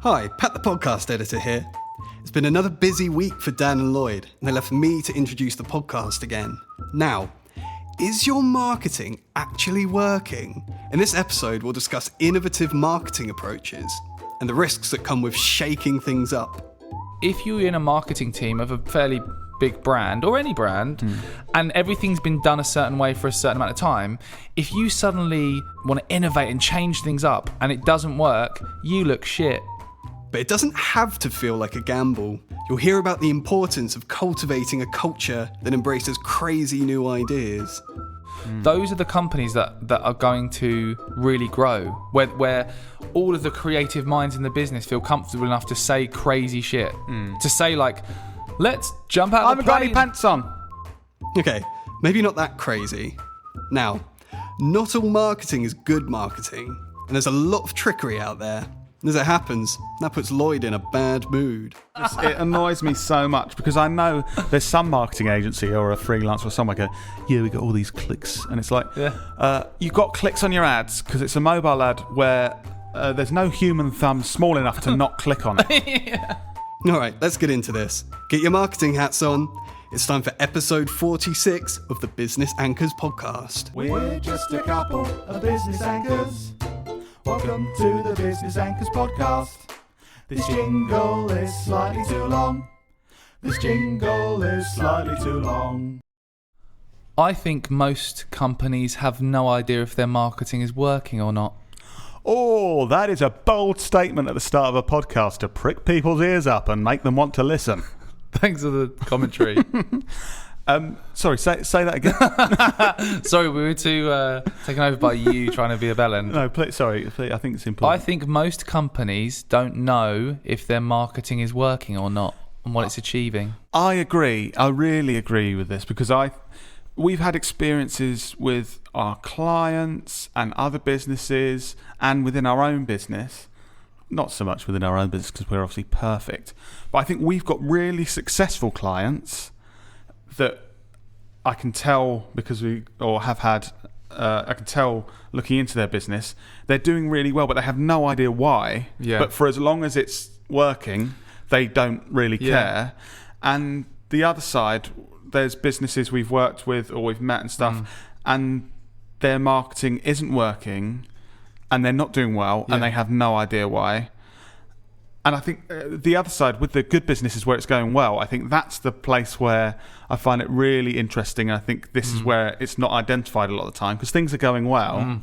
Hi, Pat the podcast editor here. It's been another busy week for Dan and Lloyd, and they left me to introduce the podcast again. Now, is your marketing actually working? In this episode, we'll discuss innovative marketing approaches and the risks that come with shaking things up. If you're in a marketing team of a fairly big brand, or any brand, and everything's been done a certain way for a certain amount of time, if you suddenly want to innovate and change things up and it doesn't work, you look shit. But it doesn't have to feel like a gamble. You'll hear about the importance of cultivating a culture that embraces crazy new ideas. Those are the companies that are going to really grow, where all of the creative minds in the business feel comfortable enough to say crazy shit. To say like, let's jump out of the plane. I haven't got any pants on. Okay, maybe not that crazy. Now, not all marketing is good marketing, and there's a lot of trickery out there. And as it happens, that puts Lloyd in a bad mood. It annoys me so much because I know there's some marketing agency or a freelancer or someone go, yeah, we got all these clicks. And it's like, you've got clicks on your ads because it's a mobile ad where there's no human thumb small enough to not click on it. All right, let's get into this. Get your marketing hats on. It's time for episode 46 of the Business Anchors podcast. We're just a couple of business anchors. Welcome to the Business Anchors podcast. This jingle is slightly too long. This jingle is slightly too long. I think most companies have no idea if their marketing is working or not. Oh, that is a bold statement at the start of a podcast to prick people's ears up and make them want to listen. Thanks for the commentary. Sorry, say that again. Sorry, we were too taken over by you trying to be a bellend. No, please, sorry. I think it's important. I think most companies don't know if their marketing is working or not and what it's achieving. I agree. I really agree with this because we've had experiences with our clients and other businesses and within our own business. Not so much within our own business because we're obviously perfect. But I think we've got really successful clients that I can tell because I can tell looking into their business, they're doing really well, but they have no idea why. Yeah. But for as long as it's working, they don't really care. And the other side, there's businesses we've worked with or we've met and stuff, and their marketing isn't working, and they're not doing well, and they have no idea why. And I think the other side, with the good businesses where it's going well, I think that's the place where I find it really interesting. I think this is where it's not identified a lot of the time because things are going well.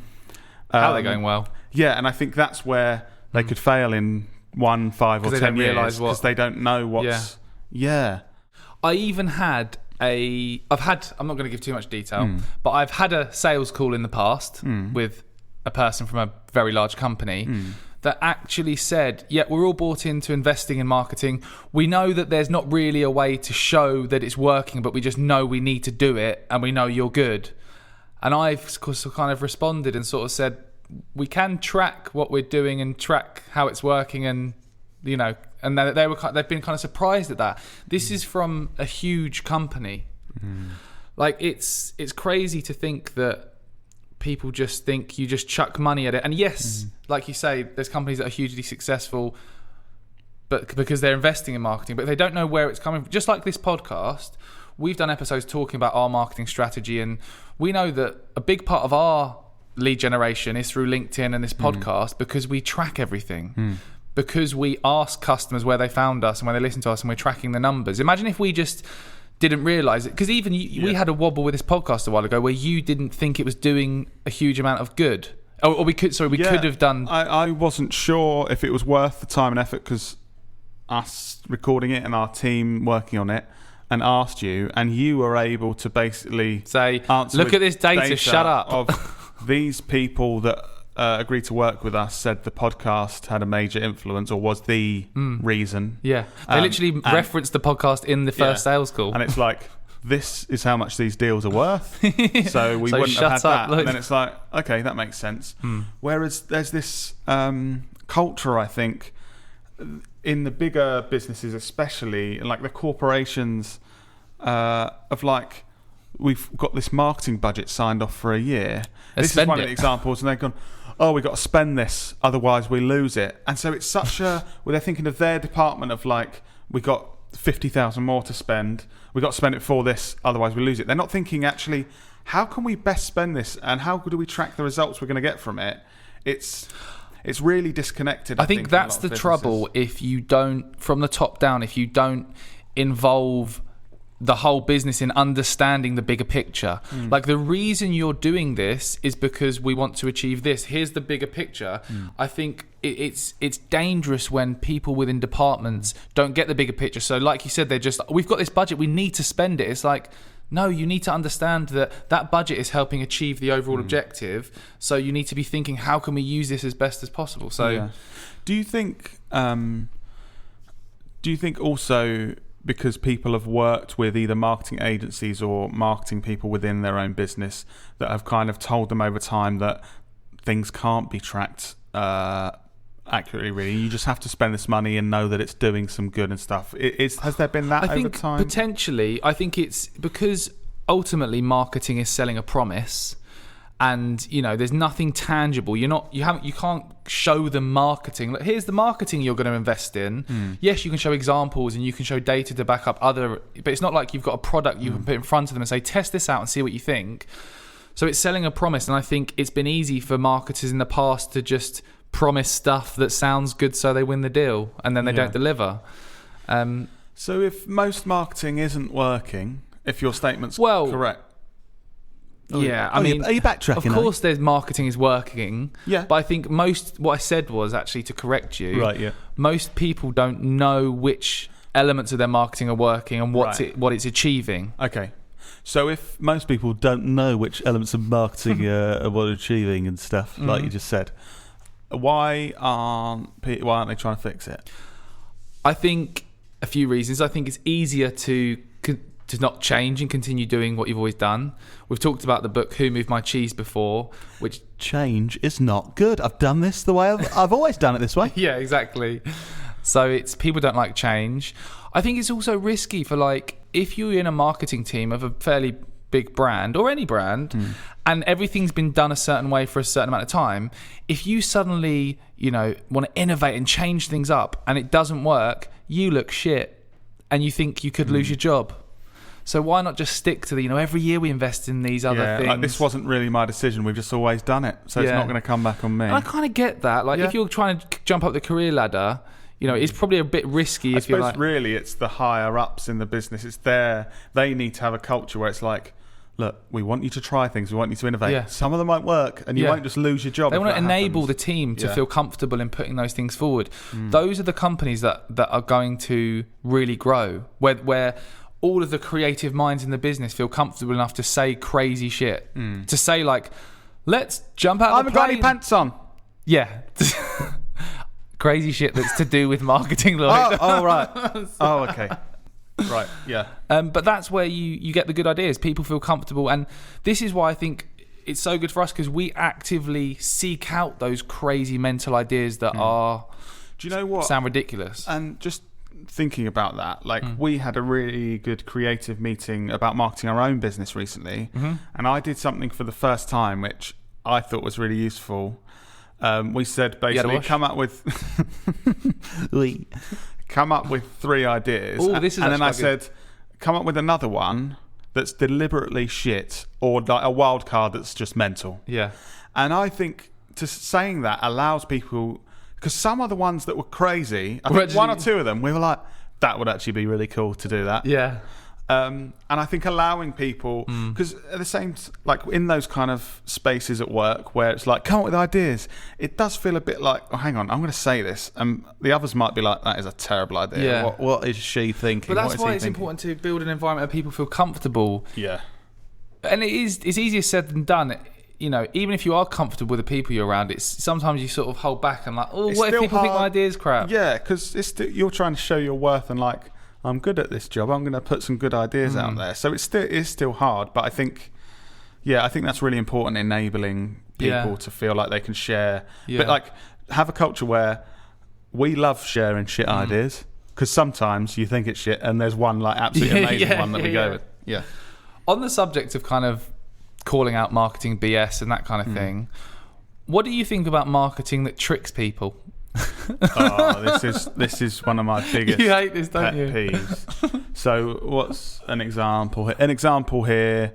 How are they going well? Yeah, and I think that's where they could fail in 1, 5 or 10 years because they don't know what's... Yeah. I even had I'm not going to give too much detail, but I've had a sales call in the past with a person from a very large company that actually said, yeah, we're all bought into investing in marketing. We know that there's not really a way to show that it's working, but we just know we need to do it and we know you're good. And I've kind of responded and sort of said, we can track what we're doing and track how it's working and, you know, and they've been kind of surprised at that. This is from a huge company. Like it's crazy to think that people just think you just chuck money at it. And yes, like you say, there's companies that are hugely successful but because they're investing in marketing, but they don't know where it's coming from. Just like this podcast, we've done episodes talking about our marketing strategy, and we know that a big part of our lead generation is through LinkedIn and this podcast because we track everything. Because we ask customers where they found us and where they listen to us and we're tracking the numbers. Imagine if we just didn't realise it. Because even we had a wobble with this podcast a while ago where you didn't think it was doing a huge amount of good. Or we could have done... I wasn't sure if it was worth the time and effort because us recording it and our team working on it and asked you, and you were able to basically say, look at this data, shut up. Of these people that agreed to work with us said the podcast had a major influence or was the reason. Yeah. They literally referenced the podcast in the first sales call. And it's like, this is how much these deals are worth. So we wouldn't have had that. And then it's like, okay, that makes sense. Whereas there's this culture, I think, in the bigger businesses especially, like the corporations, of like, we've got this marketing budget signed off for a year. Let's This is one spend of the it. examples, and they've gone, oh, we've got to spend this, otherwise we lose it. And so it's such a, well, they're thinking of their department of like, we got 50,000 more to spend, we got to spend it for this, otherwise we lose it. They're not thinking actually, how can we best spend this, and how do we track the results we're going to get from it? It's really disconnected. I think in a that's lot the of trouble businesses. if you don't, from the top down, if you don't involve the whole business in understanding the bigger picture. Like, the reason you're doing this is because we want to achieve this. Here's the bigger picture. I think it's dangerous when people within departments don't get the bigger picture. So like you said, they're just, we've got this budget, we need to spend it. It's like, no, you need to understand that budget is helping achieve the overall objective. So you need to be thinking, how can we use this as best as possible? So Yeah. Do you think also, because people have worked with either marketing agencies or marketing people within their own business, that have kind of told them over time that things can't be tracked accurately, really? You just have to spend this money and know that it's doing some good and stuff. Has there been that I over think time? potentially, I think it's because ultimately marketing is selling a promise, and there's nothing tangible. You can't show them marketing. Like, here's the marketing you're going to invest in. Yes, you can show examples and you can show data to back up other, but it's not like you've got a product you can put in front of them and say, test this out and see what you think. So it's selling a promise, and I think it's been easy for marketers in the past to just promise stuff that sounds good so they win the deal, and then they don't deliver. So if most marketing isn't working, if your statement's Well, correct, Yeah, I mean, are you backtracking? of course, there's marketing is working. Yeah. But I think what I said was actually to correct you. Right, yeah. Most people don't know which elements of their marketing are working and what it's achieving. okay. So if most people don't know which elements of marketing are what are achieving and stuff, like you just said, Why aren't they trying to fix it? I think a few reasons. I think it's easier to not change and continue doing what you've always done. We've talked about the book Who Moved My Cheese before, which change is not good. I've done this the way I've always done it this way. yeah, exactly. So it's people don't like change. I think it's also risky for, like, if you're in a marketing team of a fairly big brand or any brand and everything's been done a certain way for a certain amount of time, if you suddenly, want to innovate and change things up and it doesn't work, you look shit and you think you could lose your job. So why not just stick to every year we invest in these other things? Like, this wasn't really my decision. We've just always done it, so it's not going to come back on me. And I kind of get that. Like, if you're trying to jump up the career ladder, it's probably a bit risky. I If you're suppose like, really it's the higher ups in the business. It's they need to have a culture where it's like, look, we want you to try things, we want you to innovate. Yeah. Some of them won't work, and you won't just lose your job. they if want to that enable the happens. team to Yeah. feel comfortable in putting those things forward. Those are the companies that are going to really grow, where all of the creative minds in the business feel comfortable enough to say crazy shit, to say, like, let's jump out I of the haven't got plane. any pants on. Yeah. Crazy shit that's to do with marketing, Lloyd. Oh, right. Oh, okay. Right, yeah. But that's where you get the good ideas. People feel comfortable, and this is why I think it's so good for us, because we actively seek out those crazy mental ideas that are Do you know what? sound ridiculous. And just thinking about that, like, we had a really good creative meeting about marketing our own business recently, and I did something for the first time which I thought was really useful. We said basically wash? come up with three ideas. Ooh, this is and then I actually quite said, come up with another one that's deliberately shit, or like a wild card that's just mental. Yeah. And I think saying that allows people, because some of the ones that were crazy, I think one or two of them, we were like, that would actually be really cool to do that. Yeah. And I think allowing people, because at the same, like in those kind of spaces at work where it's like, come up with ideas, it does feel a bit like, oh, hang on, I'm going to say this. And the others might be like, that is a terrible idea. Yeah. What is she thinking? But What that's is he why it's thinking? important to build an environment where people feel comfortable. Yeah. And it's easier said than done. Even if you are comfortable with the people you're around, it's sometimes you sort of hold back and like, oh, It's what if still people think my hard. idea's crap? Yeah, because you're trying to show your worth and like, I'm good at this job. I'm going to put some good ideas out there. So it is still hard, but I think that's really important, enabling people to feel like they can share. Yeah. But like, have a culture where we love sharing shit ideas, because sometimes you think it's shit and there's one like absolutely amazing one that we go with. Yeah. On the subject of kind of calling out marketing BS and that kind of thing, what do you think about marketing that tricks people? This is one of my biggest You hate this, don't pet you? peeves. So what's an example here? An example here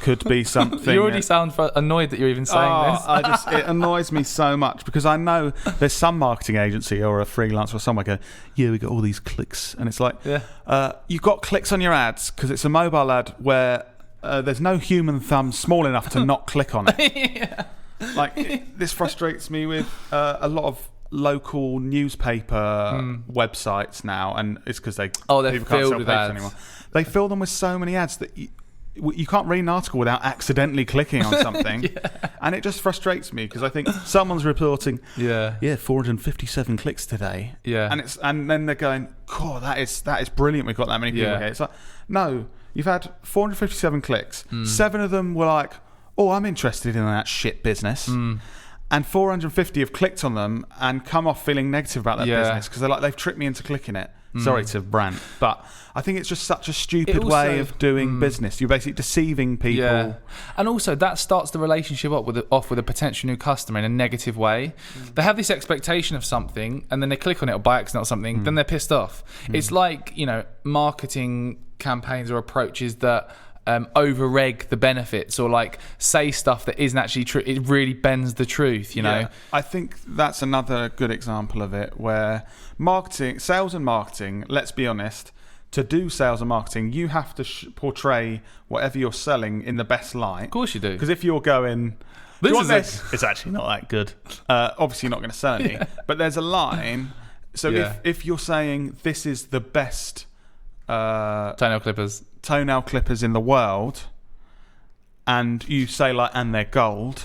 could be something. You already sound annoyed that you're even saying this. It annoys me so much because I know there's some marketing agency or a freelancer or someone go, yeah, we got all these clicks, and it's like, you got clicks on your ads because it's a mobile ad where there's no human thumb small enough to not click on it. This frustrates me with a lot of local newspaper websites now, and it's because they're people can't filled sell with papers ads anymore. They fill them with so many ads that you can't read an article without accidentally clicking on something. And it just frustrates me because I think someone's reporting 457 clicks today, and then they're going, "Cool, that is brilliant, we've got that many people here." It's like, no, you've had 457 clicks, 7 of them were like, "Oh, I'm interested in that shit business," and 450 have clicked on them and come off feeling negative about that business because they're like, they've tricked me into clicking it. Sorry to rant, but I think it's just such a stupid way of doing business. You're basically deceiving people. Yeah. And also that starts the relationship off with a potential new customer in a negative way. They have this expectation of something and then they click on it or by accident or something, then they're pissed off. It's like, marketing campaigns or approaches that over-reg the benefits or like say stuff that isn't actually true. It really bends the truth, you know. I think that's another good example of it where sales and marketing, let's be honest, to do sales and marketing, you have to portray whatever you're selling in the best light. Of course you do. Because if you're going, it's actually not that good. Obviously you're not going to sell any. But there's a line. So if you're saying this is the best toenail clippers in the world, and you say and they're gold,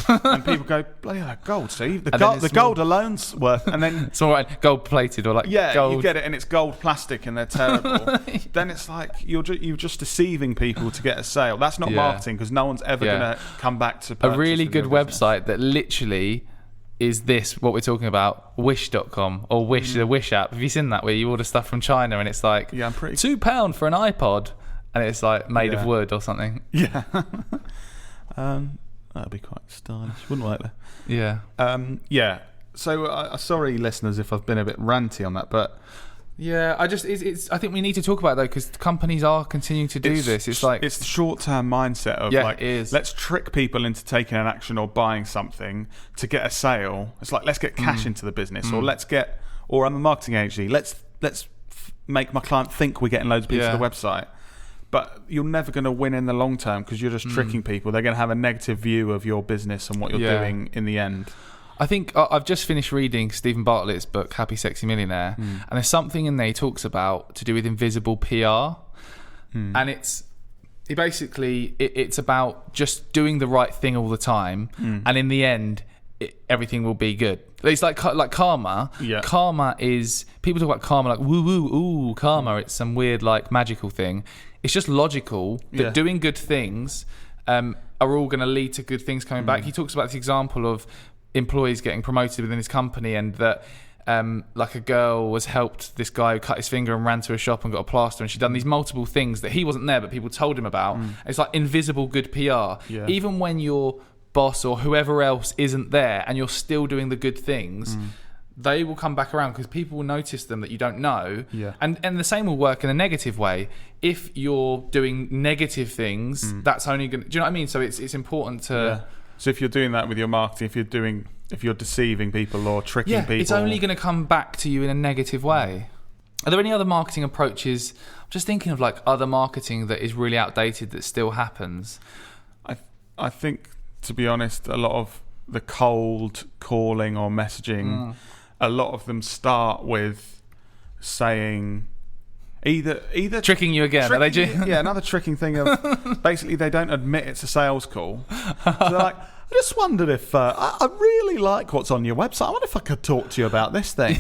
and people go, bloody hell, gold. So the gold alone's worth, and then it's all right, gold plated or gold. You get it, and it's gold plastic, and they're terrible. Then it's like you're just deceiving people to get a sale. That's not marketing because no one's ever going to come back to purchase a really good business. Website that literally is what we're talking about, wish.com or Wish, the Wish app. Have you seen that where you order stuff from China and it's like I'm pretty £2 for an iPod and it's like made of wood or something? Yeah. That'd be quite stylish, wouldn't like that? Yeah. So sorry, listeners, if I've been a bit ranty on that, but I think we need to talk about it though because companies are continuing to do this. It's the short-term mindset of it is. Let's trick people into taking an action or buying something to get a sale. It's like let's get cash into the business, or I'm a marketing agency. Let's make my client think we're getting loads of people to the website. But you're never going to win in the long term because you're just tricking people. They're going to have a negative view of your business and what you're doing in the end. I think I've just finished reading Stephen Bartlett's book, Happy Sexy Millionaire, and there's something in there he talks about to do with invisible PR. And it's about just doing the right thing all the time, and in the end, everything will be good. It's like karma. Yeah. Karma is, people talk about karma like woo woo, ooh, karma. It's some weird like magical thing. It's just logical that doing good things are all going to lead to good things coming back. He talks about this example of employees getting promoted within his company and that like a girl was helped this guy who cut his finger and ran to a shop and got a plaster, and she'd done these multiple things that he wasn't there but people told him about. It's like invisible good PR. Even when your boss or whoever else isn't there and you're still doing the good things, they will come back around because people will notice them that you don't know. And the same will work in a negative way. If you're doing negative things, that's only going to, do you know what I mean? So it's important to So if you're doing that with your marketing, if you're deceiving people or tricking people, it's only going to come back to you in a negative way. Are there any other marketing approaches? I'm just thinking of like other marketing that is really outdated that still happens. I think, to be honest, a lot of the cold calling or messaging, a lot of them start with saying either tricking you again. Another tricking thing of basically they don't admit it's a sales call. So they're like, I just wondered if I really like what's on your website. I wonder if I could talk to you about this thing.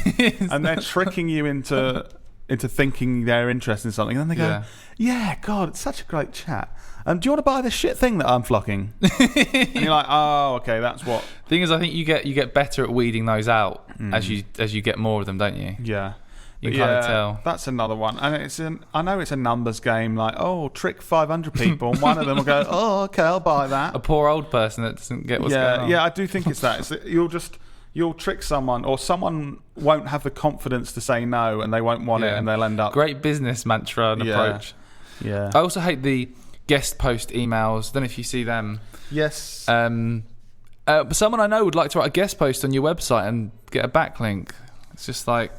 And they're tricking you into thinking they're interested in something. And then they go, yeah, God, it's such a great chat. Do you want to buy this shit thing that I'm flocking? And you're like, oh, okay, that's what. Thing is, I think you get better at weeding those out as you get more of them, don't you? Yeah. You can kind of tell. That's another one. And I know it's a numbers game, like, trick 500 people, and one of them will go, okay, I'll buy that. A poor old person that doesn't get what's going on. Yeah, I do think it's that. You'll trick someone, or someone won't have the confidence to say no, and they won't want it, and they'll end up... Great business mantra and approach. Yeah. I also hate the guest post emails. Don't know if you see them. Yes. But someone I know would like to write a guest post on your website and get a backlink. It's just like,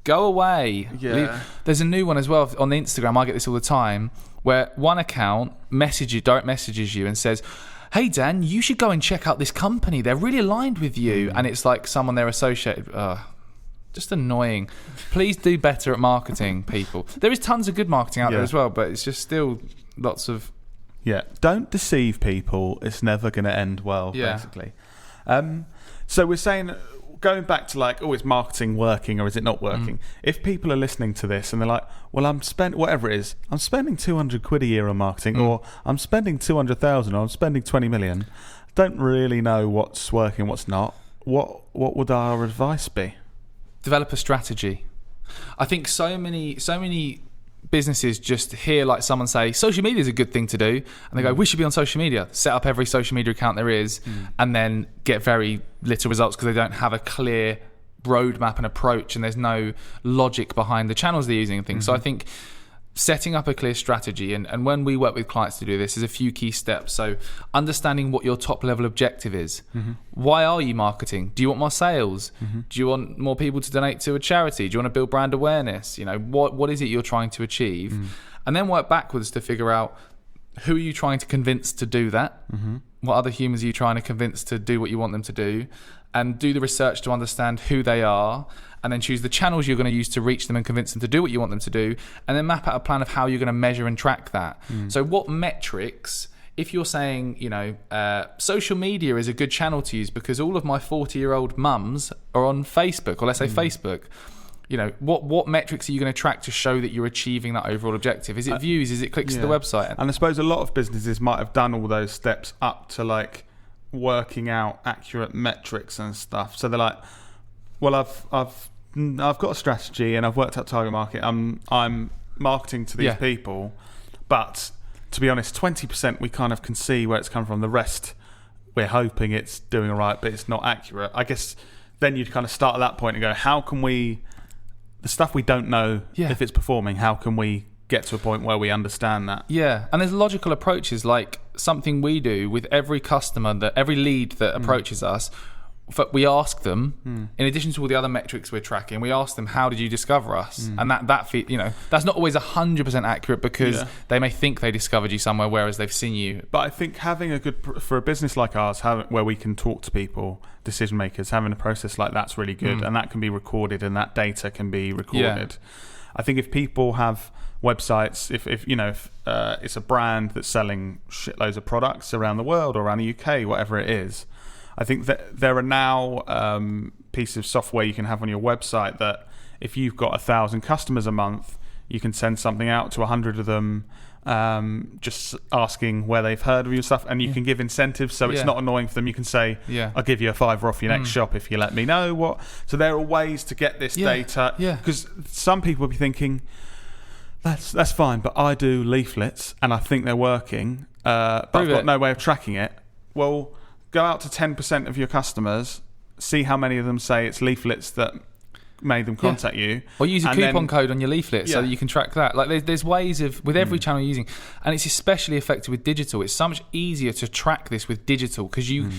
go away. Yeah. There's a new one as well on Instagram. I get this all the time, where one account direct messages you and says, hey Dan, you should go and check out this company. They're really aligned with you. And it's like someone they're associated. Just annoying. Please do better at marketing, people. There is tons of good marketing out there as well, but it's just still lots of... Yeah, don't deceive people. It's never going to end well, basically. So we're saying, going back to like, is marketing working or is it not working? If people are listening to this and they're like, well, I'm spending 200 quid a year on marketing, or I'm spending 200,000, or I'm spending 20 million. Don't really know what's working, what's not. What would our advice be? Develop a strategy. I think so many businesses just hear like someone say social media is a good thing to do, and they go, we should be on social media, set up every social media account there is, and then get very little results because they don't have a clear roadmap and approach, and there's no logic behind the channels they're using and things. So I think setting up a clear strategy, and when we work with clients to do this, is a few key steps. So understanding what your top level objective is. Why are you marketing? Do you want more sales? Do you want more people to donate to a charity? Do you want to build brand awareness? What is it you're trying to achieve? And then work backwards to figure out, who are you trying to convince to do that? What other humans are you trying to convince to do what you want them to do? And do the research to understand who they are, and then choose the channels you're going to use to reach them and convince them to do what you want them to do, and then map out a plan of how you're going to measure and track that. So what metrics, if you're saying, social media is a good channel to use because all of my 40-year-old mums are on Facebook, or let's say Facebook, what metrics are you going to track to show that you're achieving that overall objective? Is it views? Is it clicks to the website? And I suppose a lot of businesses might have done all those steps up to like working out accurate metrics and stuff. So they're like, well, I've got a strategy and I've worked out target market. I'm marketing to these people, but to be honest, 20% we kind of can see where it's come from. The rest, we're hoping it's doing all right, but it's not accurate. I guess then you'd kind of start at that point and go, how can we, the stuff we don't know if it's performing, how can we get to a point where we understand that? Yeah, and there's logical approaches, like something we do with every customer, every lead that approaches us. We ask them, in addition to all the other metrics we're tracking, we ask them, how did you discover us? And that's not always 100% accurate, because they may think they discovered you somewhere, whereas they've seen you. But I think having for a business like ours, where we can talk to people, decision makers, having a process like that's really good, and that can be recorded, and that data can be recorded. I think if people have websites, if it's a brand that's selling shitloads of products around the world or around the UK, whatever it is, I think that there are now pieces of software you can have on your website that if you've got 1,000 customers a month, you can send something out to 100 of them, just asking where they've heard of your stuff, and you can give incentives, so it's not annoying for them. You can say, I'll give you a $5 off your next shop if you let me know what. So there are ways to get this data, because some people will be thinking, that's fine, but I do leaflets and I think they're working, but I've got no way of tracking it. Well, go out to 10% of your customers, see how many of them say it's leaflets that made them contact you, or use a coupon code on your leaflet so that you can track that. Like there's ways of, with every channel you're using, and it's especially effective with digital. It's so much easier to track this with digital, because you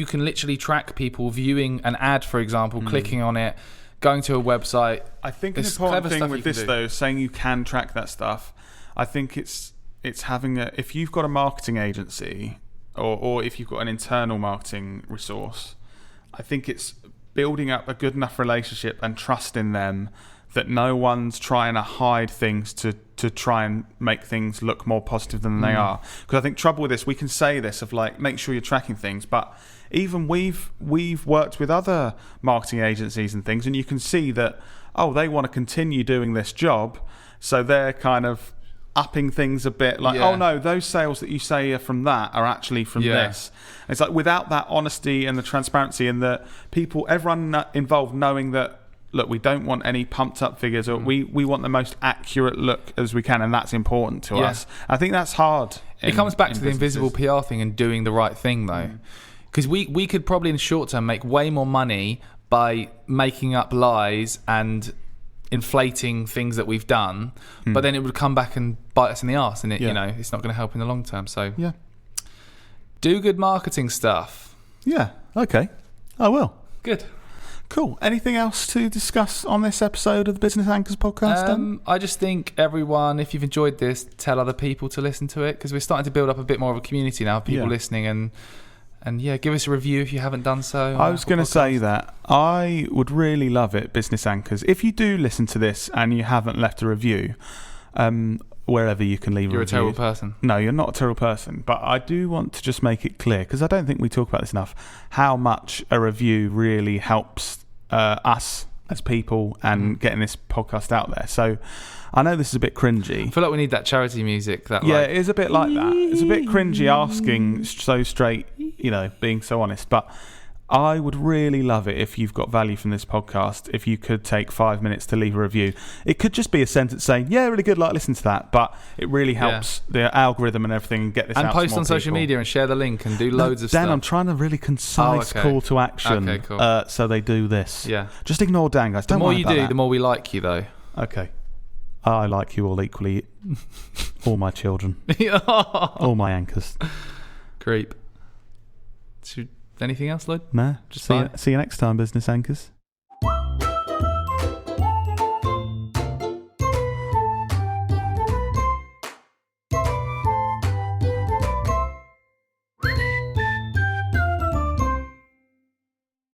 can literally track people viewing an ad, for example, clicking on it, going to a website. I think an important thing with this, though, saying you can track that stuff, I think it's having if you've got a marketing agency, or if you've got an internal marketing resource, I think it's building up a good enough relationship and trust in them that no one's trying to hide things to try and make things look more positive than they are. Because I think trouble with this, we can say this of like, make sure you're tracking things, but even we've worked with other marketing agencies and things, and you can see that, they want to continue doing this job, so they're kind of upping things a bit, like, oh no, those sales that you say are from that are actually from this. And it's like, without that honesty and the transparency and the people, everyone involved knowing that look, we don't want any pumped up figures, or we want the most accurate look as we can, and that's important to us. I think that's hard. It comes back to the invisible PR thing and doing the right thing, though. Because we could probably in the short term make way more money by making up lies and inflating things that we've done, but then it would come back and bite us in the arse, and it's not going to help in the long term. So do good marketing stuff. Yeah. Okay. I will. Good. Cool. Anything else to discuss on this episode of the Business Anchors podcast? I just think everyone, if you've enjoyed this, tell other people to listen to it, because we're starting to build up a bit more of a community now of people listening, and give us a review if you haven't done so. I was going to say that I would really love it, Business Anchors, if you do listen to this and you haven't left a review, wherever you can leave a review. You're a terrible person. No, you're not a terrible person. But I do want to just make it clear, because I don't think we talk about this enough, how much a review really helps us as people and getting this podcast out there. So I know this is a bit cringy. I feel like we need that charity music. It is a bit like that. It's a bit cringy asking so straight, being so honest. But I would really love it if you've got value from this podcast, if you could take 5 minutes to leave a review. It could just be a sentence saying, yeah, really good, listen to that. But it really helps the algorithm and everything get this out to more post on social people. media and share the link and do loads of stuff. Dan, I'm trying to really concise call to action. Okay, cool. So they do this. Yeah. Just ignore Dan, guys. The more you do, that. the more we like you, though. Okay. I like you all equally. All my children. All my anchors. Creep. Anything else, Lloyd? No. See you next time, Business Anchors.